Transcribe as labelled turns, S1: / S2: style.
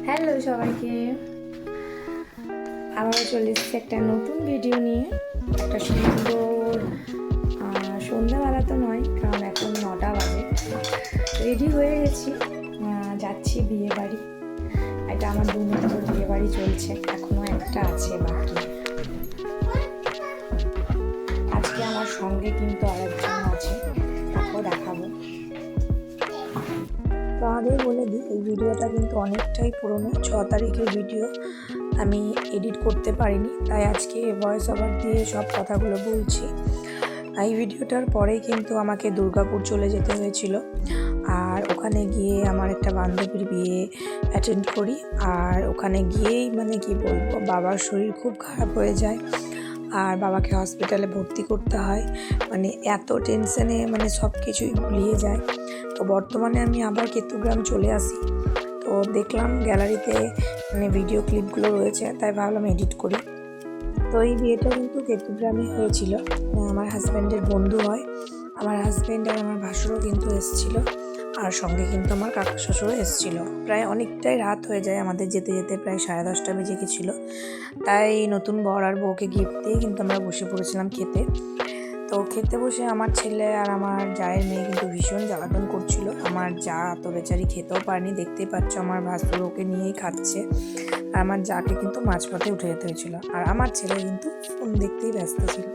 S1: Hello সবাইকে, আবার চলে এসেছি একটা নতুন ভিডিও নিয়ে। একটা সুন্দর সন্ধ্যাবেলা তো নয়, কারণ এখন 9টা বাজে। রেডি হয়ে গেছি, যাচ্ছি বিয়ে বাড়ি। এটা আমার 2 নম্বর বিয়ে বাড়ি চলছে, এখনও একটা আছে বাকি। আজকে আমার সঙ্গে কিন্তু আরেকজন আছে, তাকেও দেখাবো। তো আগেই বলে দিই, এই ভিডিওটা কিন্তু অনেকটাই পুরনো, 6 তারিখের ভিডিও। আমি এডিট করতে পারিনি, তাই আজকে ভয়েস ওভার দিয়ে সব কথাগুলো বলছি। এই ভিডিওটার পরেই কিন্তু আমাকে দুর্গাপুর চলে যেতে হয়েছিল, আর ওখানে গিয়ে আমার একটা বান্ধবীর বিয়ে অ্যাটেন্ড করি। আর ওখানে গিয়েই কি বলবো, বাবার শরীর খুব খারাপ হয়ে যায়, আর বাবাকে হসপিটালে ভর্তি করতে হয়। এত টেনশনে সব কিছুই গুলিয়ে যায়। তো বর্তমানে আমি আবার কেতুগ্রাম চলে আসি। তো দেখলাম গ্যালারিতে ভিডিও ক্লিপগুলো রয়েছে, তাই ভাবলাম এডিট করি। তো এই বিয়েটা কিন্তু কেতুগ্রামে হয়েছিল। আমার হাজব্যান্ডের বন্ধু হয়, আমার হাজব্যান্ড আর আমার ভাসুরও কিন্তু এসেছিলো, আর সঙ্গে কিন্তু আমার কাকা শ্বশুরও এসেছিলো। প্রায় অনেকটাই রাত হয়ে যায় আমাদের যেতে যেতে, প্রায় 10:30 বেজে গেছিলো। তাই নতুন বর আর বউকে গিফট দিয়ে কিন্তু আমরা বসে পড়েছিলাম খেতে। তো খেতে বসে আমার ছেলে আর আমার জায়ের মেয়ে কিন্তু ভীষণ জ্বালাতন করছিল। আমার যা তো বেচারি খেতেও পারেনি, দেখতেই পাচ্ছ আমার ভাসুর ওকে নিয়েই খাচ্ছে। আর আমার যাকে কিন্তু মাঝপথে উঠে যেতে হয়েছিল, আর আমার ছেলে কিন্তু ফোন দেখতেই ব্যস্ত ছিল।